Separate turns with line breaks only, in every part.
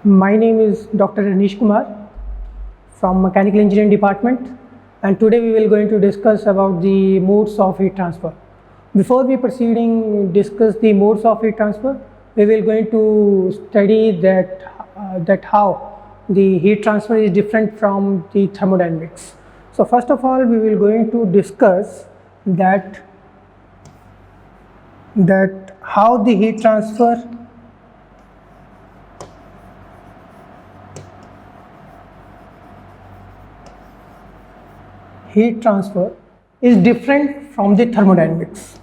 My name is Dr. Anish Kumar from Mechanical Engineering Department, and today we will going to discuss about the modes of heat transfer. Before we proceeding discuss the modes of heat transfer, we will going to study that how the heat transfer is different from the thermodynamics. So first of all, we will going to discuss that how the heat transfer is different from the thermodynamics.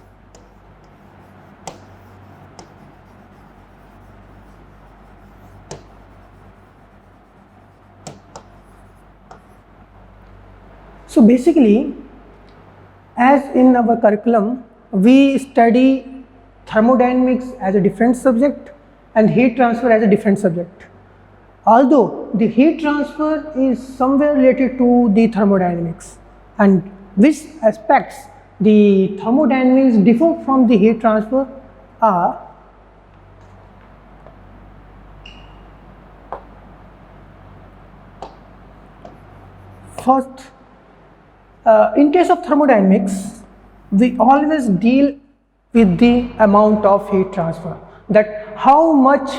So basically, as in our curriculum, we study thermodynamics as a different subject and heat transfer as a different subject. Although the heat transfer is somewhere related to the thermodynamics, and which aspects the thermodynamics differ from the heat transfer are: first, in case of thermodynamics, we always deal with the amount of heat transfer, that how much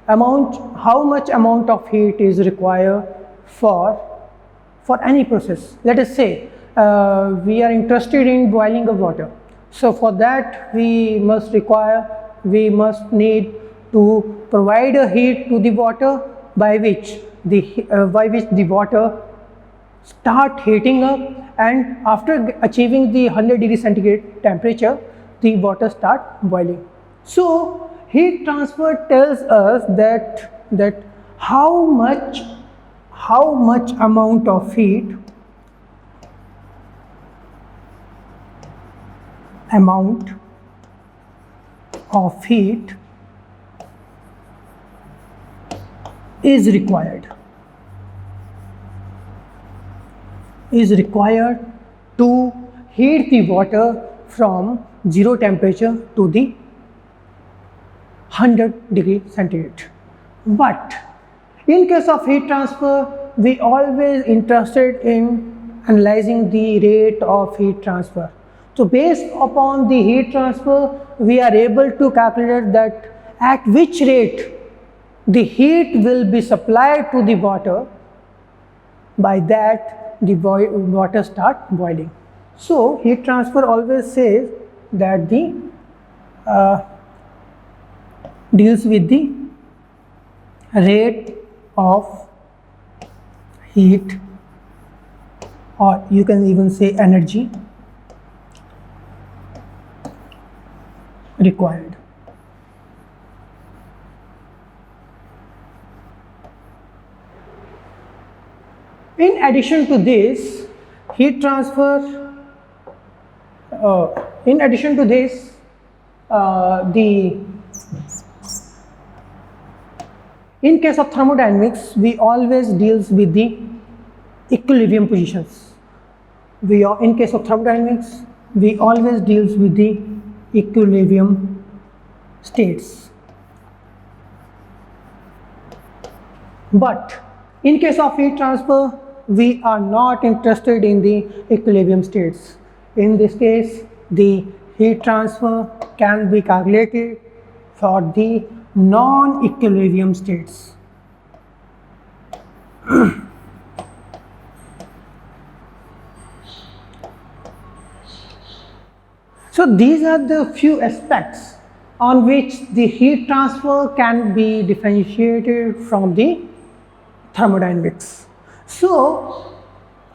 amount of heat is required for any process. Let us say we are interested in boiling of water. So for that we must need to provide a heat to the water by which the water start heating up, and after achieving the 100 degree centigrade temperature, the water start boiling. So heat transfer tells us that how much amount of heat is required to heat the water from 0 temperature to the 100 degree centigrade. But in case of heat transfer, we always interested in analyzing the rate of heat transfer. So based upon the heat transfer, we are able to calculate that at which rate the heat will be supplied to the water. By that, the water start boiling. So heat transfer always says that the deals with the rate of heat, or you can even say energy required. In addition to this, heat transfer, in case of thermodynamics, we always deals with the equilibrium positions. In case of thermodynamics, we always deals with the equilibrium states. But in case of heat transfer, we are not interested in the equilibrium states. In this case, the heat transfer can be calculated for the non-equilibrium states. So these are the few aspects on which the heat transfer can be differentiated from the thermodynamics. So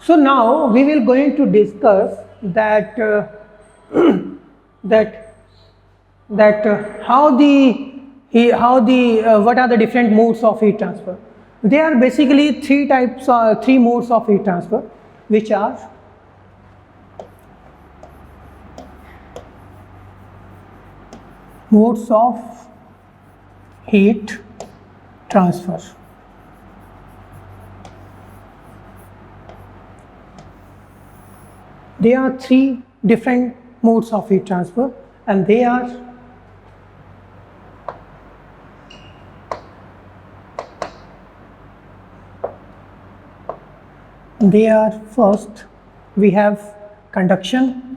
now we will going to discuss that what are the different modes of heat transfer. There are basically three modes of heat transfer, which are modes of heat transfer. There are three different modes of heat transfer, and they are They are, first we have conduction,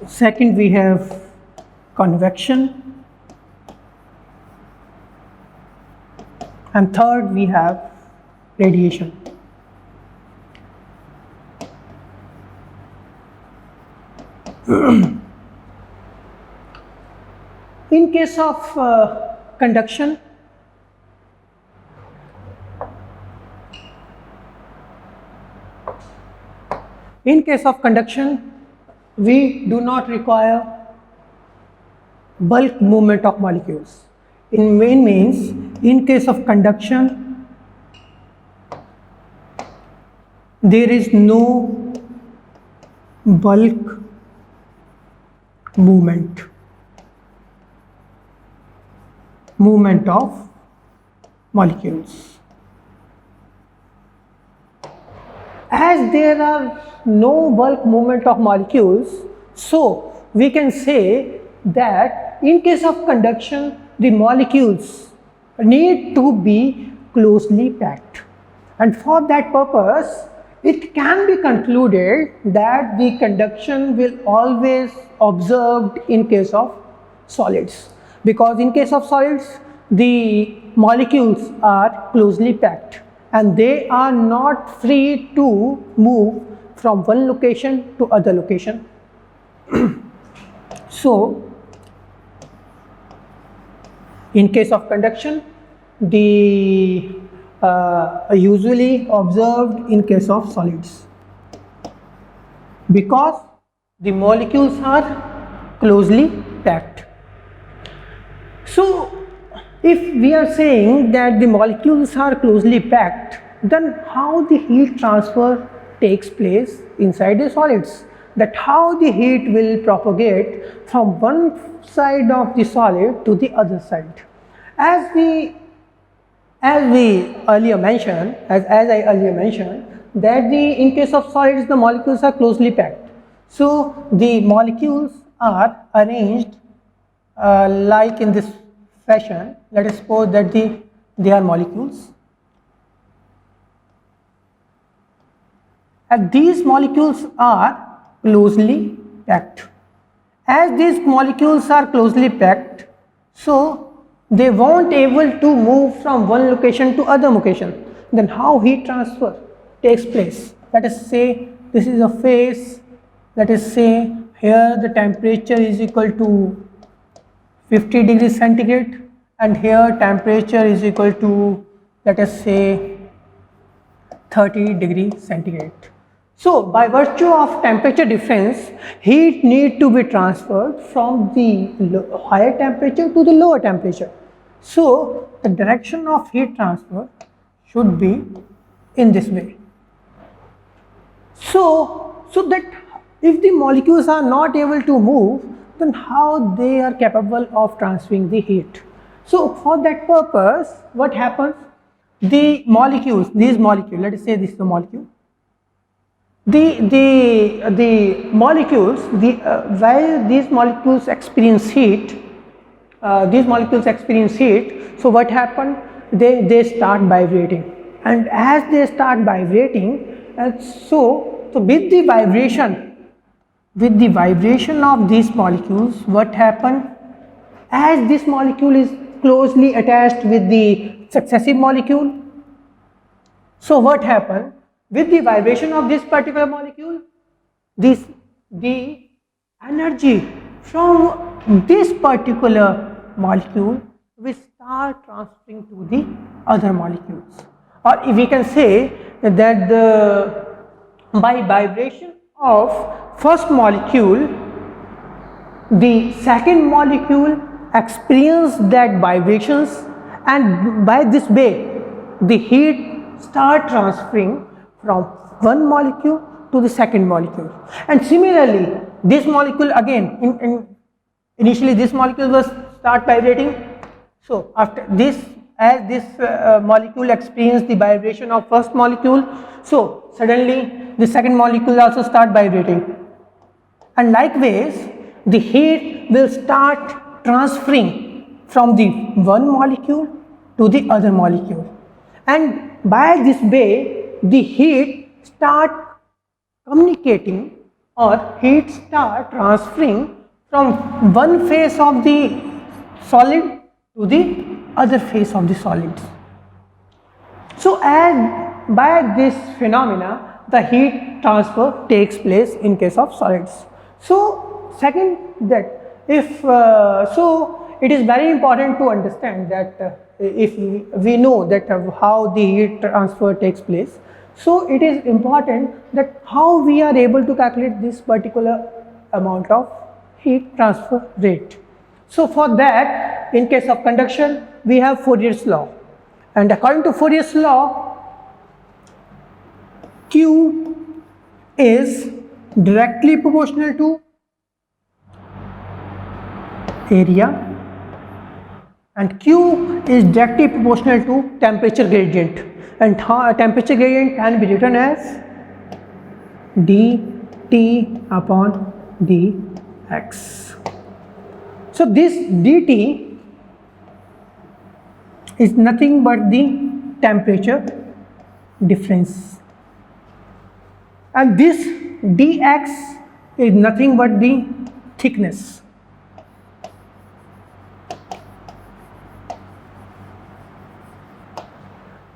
second we have convection, and third we have radiation. In case of conduction, we do not require bulk movement of molecules. In main means, in case of conduction, there is no bulk movement of molecules. As there are no bulk movement of molecules, so we can say that in case of conduction, the molecules need to be closely packed, and for that purpose it can be concluded that the conduction will always observed in case of solids, because in case of solids the molecules are closely packed and they are not free to move from one location to other location. So in case of conduction, the usually observed in case of solids, because the molecules are closely packed. So if we are saying that the molecules are closely packed, then how the heat transfer takes place inside the solids, that how the heat will propagate from one side of the solid to the other side. As I earlier mentioned, that in case of solids the molecules are closely packed. So the molecules are arranged like in this fashion. Let us suppose that they are molecules, and these molecules are closely packed. As these molecules are closely packed, so they won't able to move from one location to other location. Then how heat transfer takes place? Let us say this is a phase. Let us say here the temperature is equal to 50 degrees centigrade, and here temperature is equal to, let us say, 30 degrees centigrade. So by virtue of temperature difference, heat need to be transferred from the higher temperature to the lower temperature. So the direction of heat transfer should be in this way. So that if the molecules are not able to move, then how they are capable of transferring the heat? So for that purpose, what happens? The molecules, these molecules, let us say this is the molecule. The molecules, while these molecules experience heat, so what happened? They start vibrating, and as they start vibrating, so with the vibration of these molecules, what happened? As this molecule is closely attached with the successive molecule, so what happened? With the vibration of this particular molecule, the energy from this particular molecule will start transferring to the other molecules. Or if we can say that by vibration of first molecule, the second molecule experience that vibrations, and by this way the heat start transferring from one molecule to the second molecule. And similarly, this molecule again, initially this molecule was start vibrating. So after this, as this molecule experienced the vibration of first molecule, so suddenly the second molecule also start vibrating, and likewise the heat will start transferring from the one molecule to the other molecule, and by this way the heat start communicating or heat start transferring from one phase of the solid to the other phase of the solids. So as by this phenomena the heat transfer takes place in case of solids. So second, that if so it is very important to understand that if we know that how the heat transfer takes place, so it is important that how we are able to calculate this particular amount of heat transfer rate. So for that, in case of conduction, we have Fourier's law, and according to Fourier's law, Q is directly proportional to area, and Q is directly proportional to temperature gradient, and temperature gradient can be written as dT upon dx. So this dT is nothing but the temperature difference, and this dx is nothing but the thickness.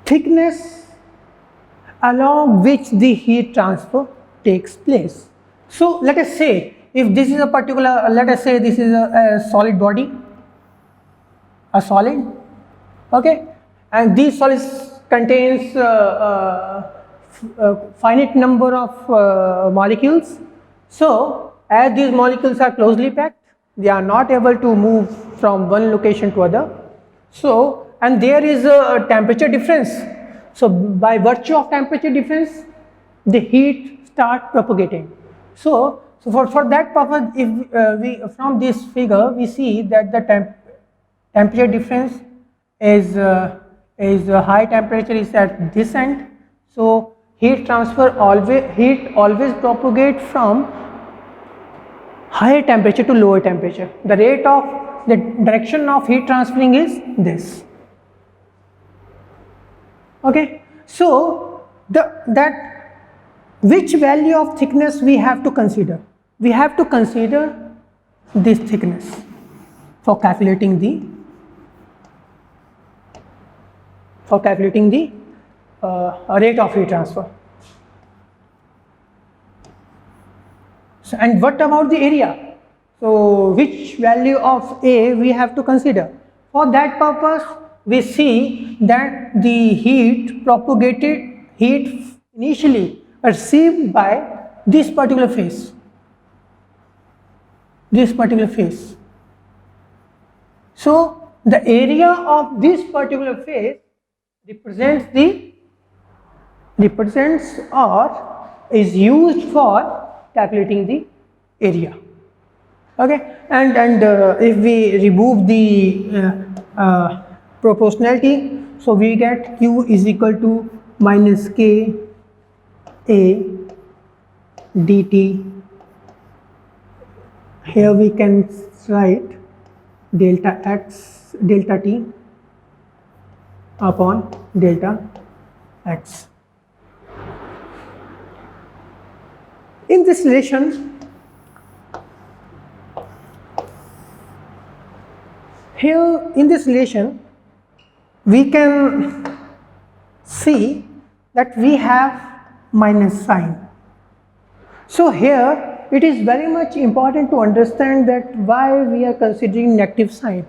Thickness along which the heat transfer takes place. So let us say if this is a particular, let us say this is a solid body, a solid, okay, and these solids contains finite number of molecules. So as these molecules are closely packed, they are not able to move from one location to other. So and there is a temperature difference. So by virtue of temperature difference, the heat start propagating. So for that purpose, if we from this figure we see that the temperature difference is high temperature is at this end. So heat always propagate from higher temperature to lower temperature. The rate of the direction of heat transferring is this. Okay, so that which value of thickness we have to consider? We have to consider this thickness for calculating the rate of heat transfer. So, and what about the area? So which value of A we have to consider? For that purpose, we see that the heat initially received by this particular phase. So the area of this particular phase represents or is used for calculating the area. Okay, and if we remove the proportionality, so we get Q is equal to minus K A dt. Here we can write delta T upon delta X. In this relation, we can see that we have minus sign. So here it is very much important to understand that why we are considering negative sign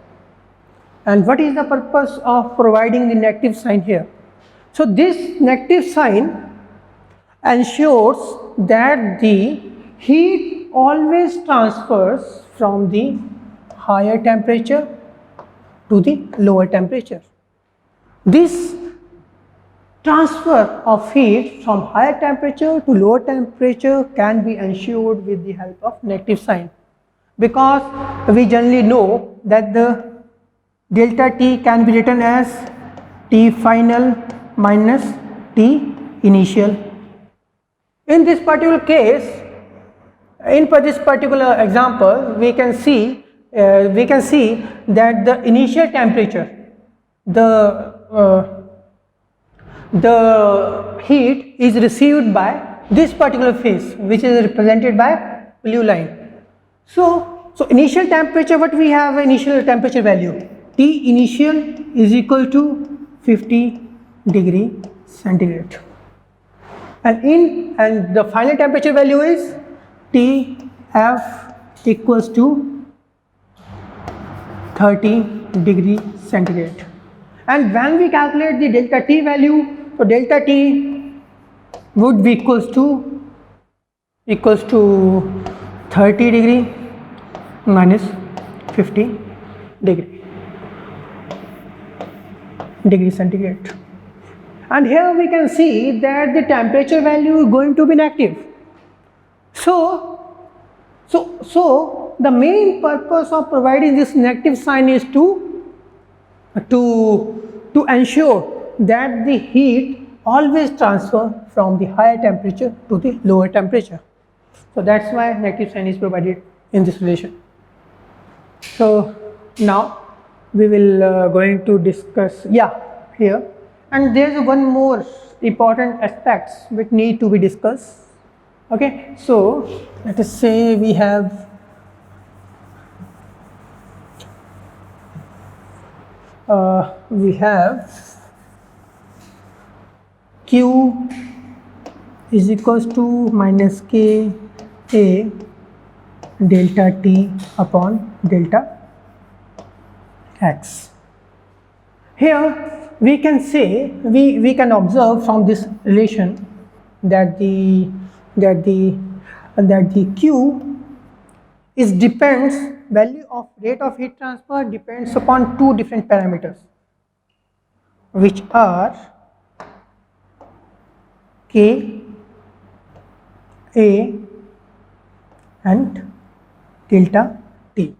and what is the purpose of providing the negative sign here. So this negative sign ensures that the heat always transfers from the higher temperature to the lower temperature. This transfer of heat from higher temperature to lower temperature can be ensured with the help of negative sign, because we generally know that the delta T can be written as T final minus T initial. In this particular case, in this particular example, we can see that the initial temperature the heat is received by this particular phase, which is represented by blue line. So initial temperature, what we have, initial temperature value, T initial is equal to 50 degree centigrade, and the final temperature value is Tf equals to 30 degree centigrade. And when we calculate the delta T value, so delta T would be equals to 30 degree minus 50 degree centigrade. And here we can see that the temperature value is going to be negative. So the main purpose of providing this negative sign is to ensure that the heat always transfer from the higher temperature to the lower temperature. So that's why negative sign is provided in this relation. So now we will going to discuss here, and there is one more important aspects which need to be discussed. Okay, so let us say we have Q is equals to minus K A delta T upon delta X. Here we can say, we can observe from this relation that the Q is depends, value of rate of heat transfer depends upon two different parameters, which are K A and delta T.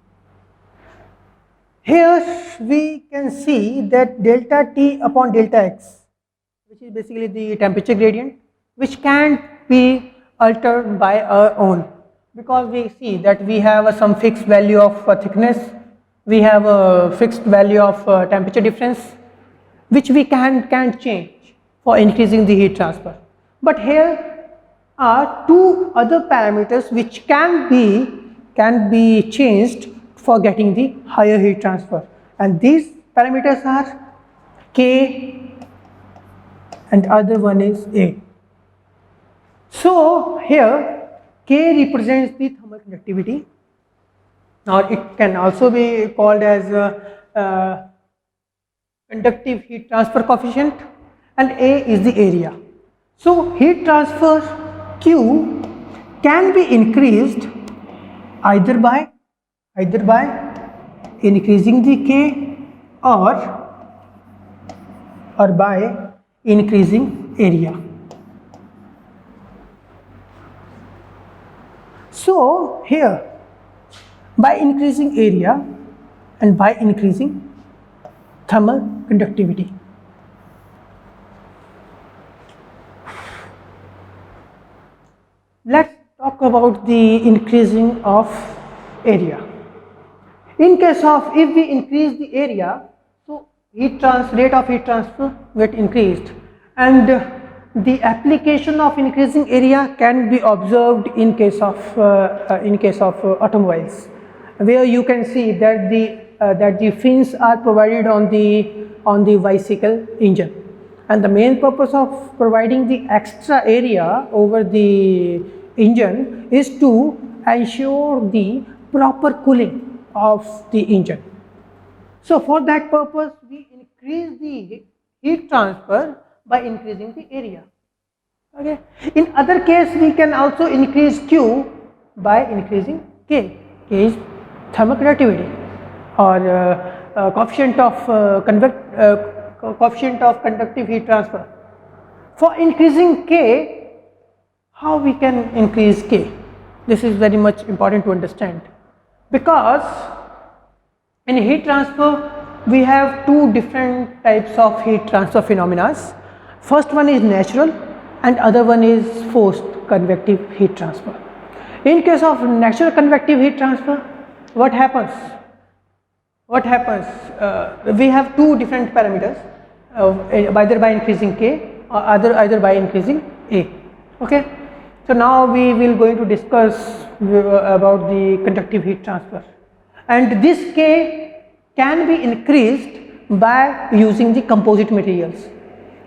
Here we can see that delta T upon delta X, which is basically the temperature gradient, which can't be altered by our own, because we see that we have some fixed value of thickness, we have a fixed value of temperature difference, which we can't change for increasing the heat transfer. But here are two other parameters which can be changed for getting the higher heat transfer, and these parameters are K and other one is A. So here K represents the thermal conductivity, or it can also be called as conductive heat transfer coefficient, and A is the area. So heat transfer Q can be increased either by increasing the K or by increasing area. So here, by increasing area and by increasing thermal conductivity. Let's talk about the increasing of area. In case of, if we increase the area, so rate of heat transfer get increased, and the application of increasing area can be observed in case of automobiles, where you can see that the fins are provided on the bicycle engine, and the main purpose of providing the extra area over the engine is to ensure the proper cooling of the engine. So for that purpose we increase the heat transfer by increasing the area. Okay. In other case we can also increase Q by increasing K. K is thermal conductivity, or coefficient of conductive heat transfer. For increasing K, how we can increase K? This is very much important to understand, because in heat transfer we have two different types of heat transfer phenomena. First one is natural and other one is forced convective heat transfer. In case of natural convective heat transfer, what happens? what happens, we have two different parameters, either by increasing k or either by increasing a. Okay, so now we will going to discuss about the conductive heat transfer, and this k can be increased by using the composite materials.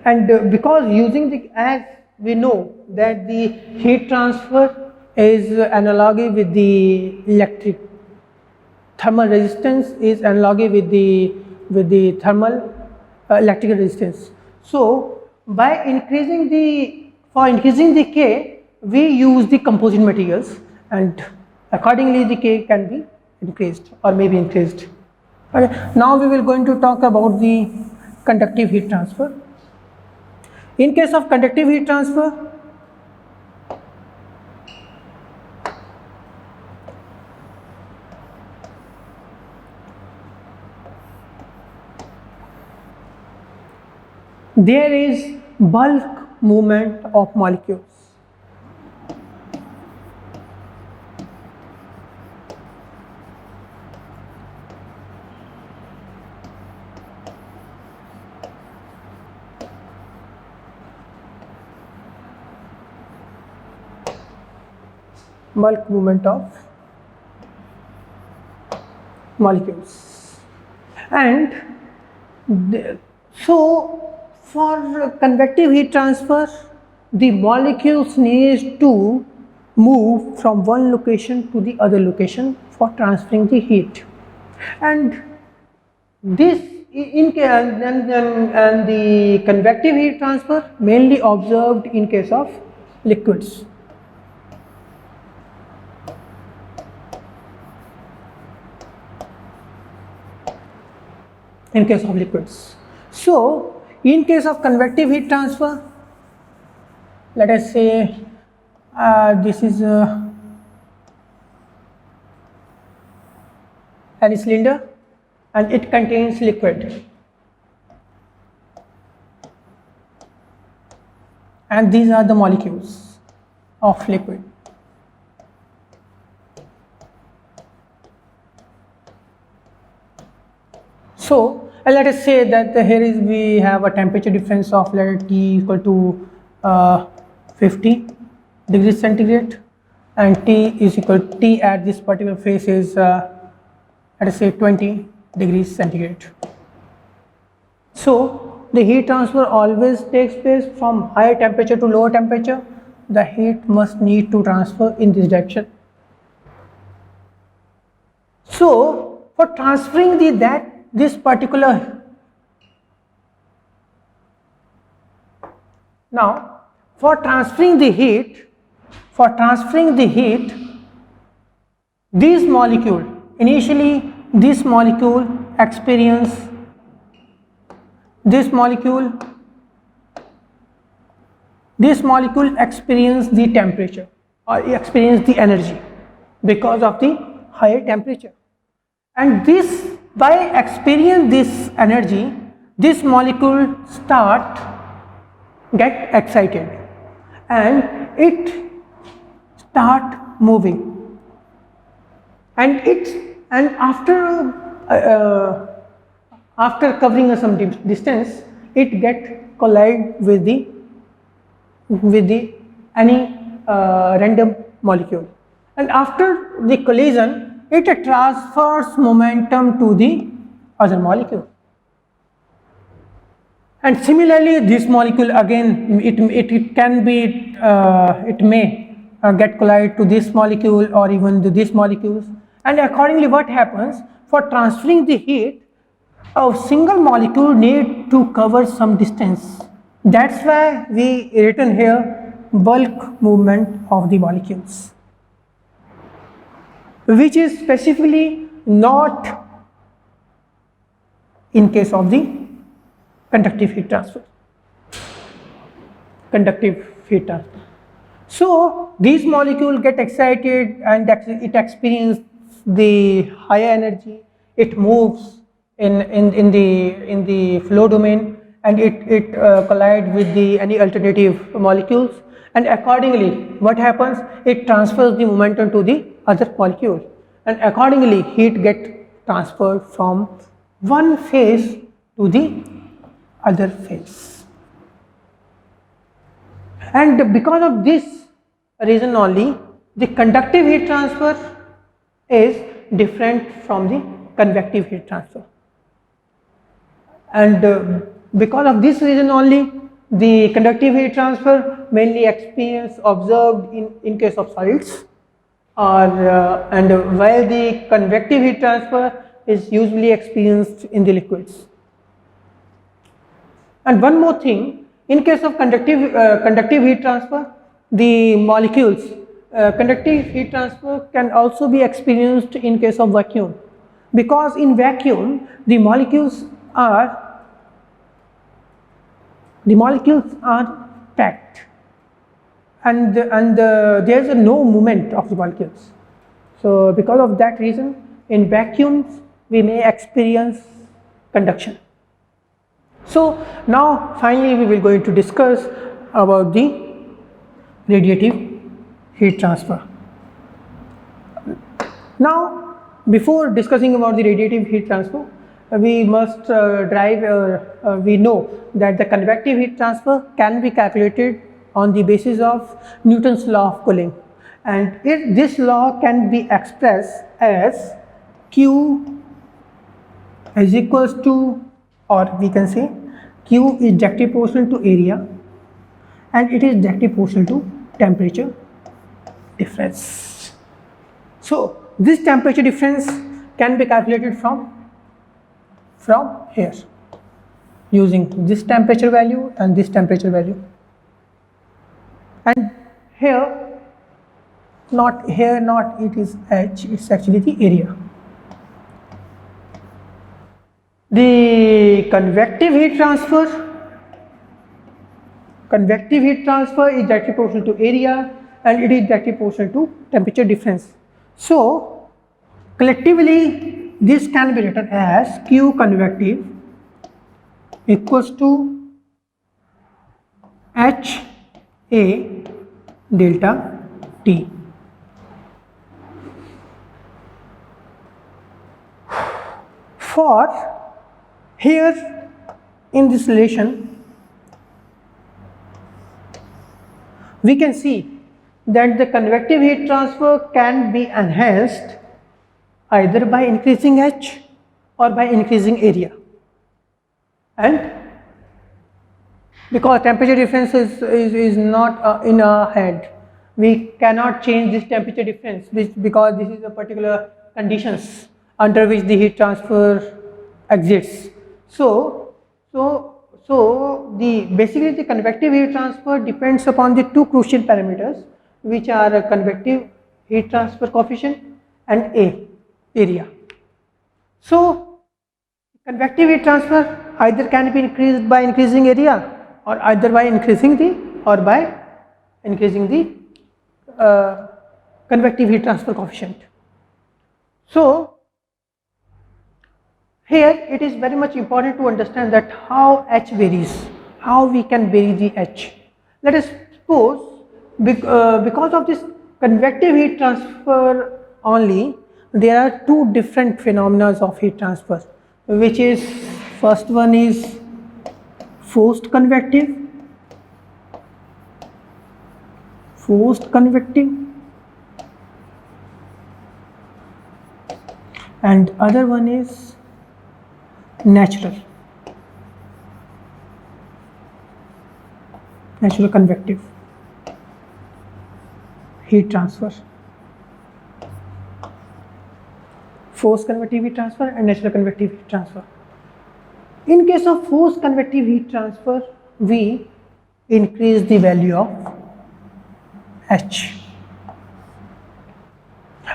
And because using the, as we know that the heat transfer is analogy with the electric, thermal resistance is analogy with the thermal electrical resistance. So by increasing the K, we use the composite materials, and accordingly the K can be increased or may be increased. Okay. Now we will going to talk about the conductive heat transfer. In case of conductive heat transfer, there is bulk movement of molecules. Bulk movement of molecules, and so for convective heat transfer, the molecules need to move from one location to the other location for transferring the heat, and this and the convective heat transfer mainly observed in case of liquids. In case of liquids. So in case of convective heat transfer, let us say this is any cylinder and it contains liquid, and these are the molecules of liquid. So let us say that here is we have a temperature difference of, let it T equal to 50 degrees centigrade, and T is equal to T at this particular phase is let us say 20 degrees centigrade. So the heat transfer always takes place from higher temperature to lower temperature. The heat must need to transfer in this direction. So for transferring this particular, now for transferring the heat, this molecule, initially this molecule experience the temperature or experience the energy because of the higher temperature, and this, by experience this energy, this molecule get excited and it start moving, and after covering some distance, it get collide with any random molecule, and after the collision it transfers momentum to the other molecule. And similarly this molecule again, it may get collide to this molecule or even to these molecules, and accordingly what happens, for transferring the heat, a single molecule need to cover some distance. That's why we written here bulk movement of the molecules, which is specifically not in case of the conductive heat transfer. So these molecules get excited and it experiences the higher energy, it moves in the flow domain, and it collide with any alternative molecules, and accordingly what happens, it transfers the momentum to the other molecule, and accordingly heat get transferred from one phase to the other phase. And because of this reason only, the conductive heat transfer is different from the convective heat transfer. And because of this reason only, the conductive heat transfer mainly observed in case of solids, and while the convective heat transfer is usually experienced in the liquids. And one more thing, in case of conductive heat transfer, the molecules, conductive heat transfer can also be experienced in case of vacuum, because in vacuum the molecules are packed, and there is no movement of the molecules. So because of that reason, in vacuums we may experience conduction. So now finally we will going to discuss about the radiative heat transfer. Now, before discussing about the radiative heat transfer, we must we know that the convective heat transfer can be calculated on the basis of Newton's law of cooling, and this law can be expressed as Q is equals to, or we can say Q is directly proportional to area, and it is directly proportional to temperature difference. So this temperature difference can be calculated from here using this temperature value and this temperature value, and here not it is H, it's actually the area. The convective heat transfer is directly proportional to area, and it is directly proportional to temperature difference. So collectively this can be written as Q convective equals to H A delta T. For here in this relation we can see that the convective heat transfer can be enhanced either by increasing H or by increasing area, and because temperature difference is not in our hand, we cannot change this temperature difference, because this is a particular conditions under which the heat transfer exists. So basically the convective heat transfer depends upon the two crucial parameters, which are a convective heat transfer coefficient and area. So convective heat transfer either can be increased by increasing area, or either by increasing the convective heat transfer coefficient. So here it is very much important to understand that how H varies, how we can vary the H. Let us suppose because of this convective heat transfer only, there are two different phenomena of heat transfer, which is, first one is forced convective, and other one is natural convective heat transfer. Forced convective heat transfer and natural convective heat transfer. In case of forced convective heat transfer, we increase the value of H.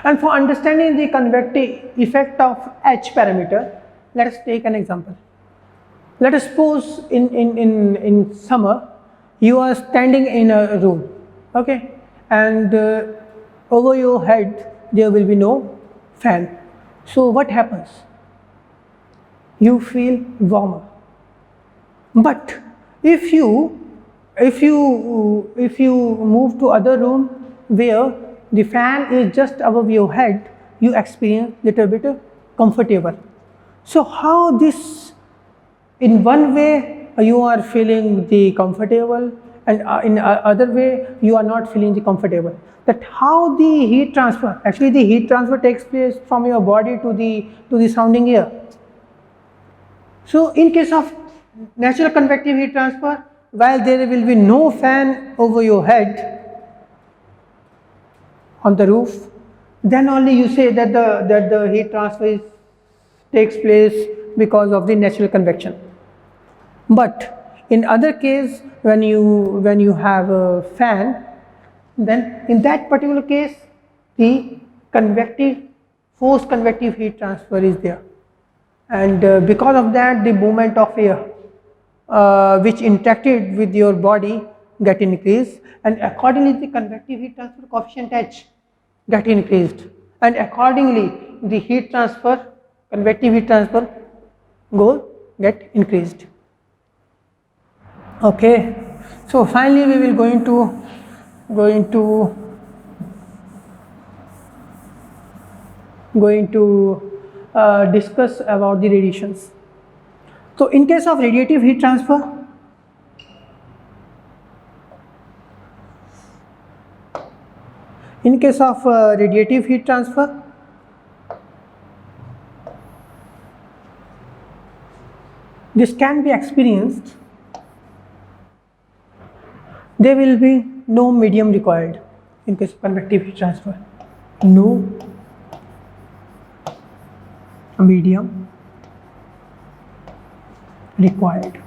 And for understanding the convective effect of H parameter, let us take an example. Let us suppose in summer you are standing in a room, okay, and over your head there will be no fan. So what happens? You feel warmer. But if you move to other room where the fan is just above your head, you experience little bit of comfortable. So how this, in one way you are feeling the comfortable, and in other way you are not feeling the comfortable. That how the heat transfer, actually the heat transfer takes place from your body to the surrounding air. So in case of natural convective heat transfer, while there will be no fan over your head on the roof, then only you say that the heat transfer takes place because of the natural convection. But in other case, when you have a fan, then in that particular case the forced convective heat transfer is there, and because of that the movement of air which interacted with your body get increased, and accordingly the convective heat transfer coefficient H get increased, and accordingly the convective heat transfer get increased. Okay, so finally we will going to discuss about the radiations. So in case of radiative heat transfer, this can be experienced. There will be no medium required in case of convective heat transfer. No medium required.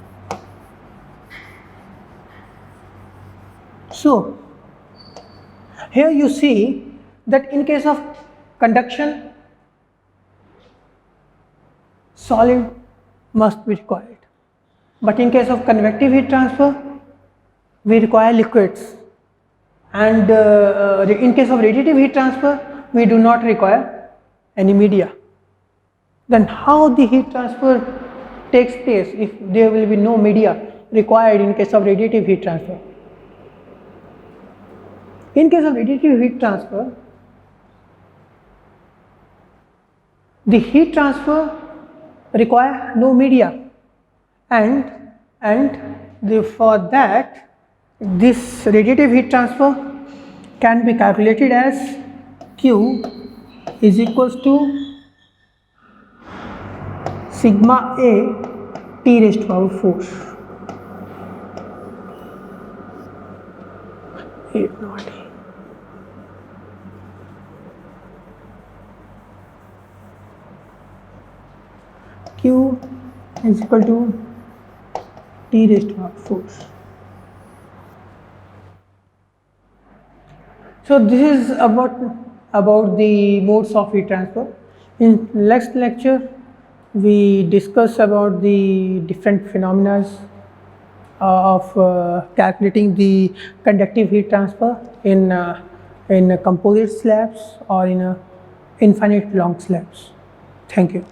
So here you see that in case of conduction, solid must be required, but in case of convective heat transfer we require liquids, and in case of radiative heat transfer we do not require any media. Then how the heat transfer takes place if there will be no media required in case of radiative heat transfer? In case of radiative heat transfer, the heat transfer require no media, and for that this radiative heat transfer can be calculated as Q is equals to sigma A T raised to power 4. Q is equal to T raised to power 4. So this is about the modes of heat transfer. In next lecture we discuss about the different phenomena of calculating the conductive heat transfer in composite slabs or in infinite long slabs. Thank you.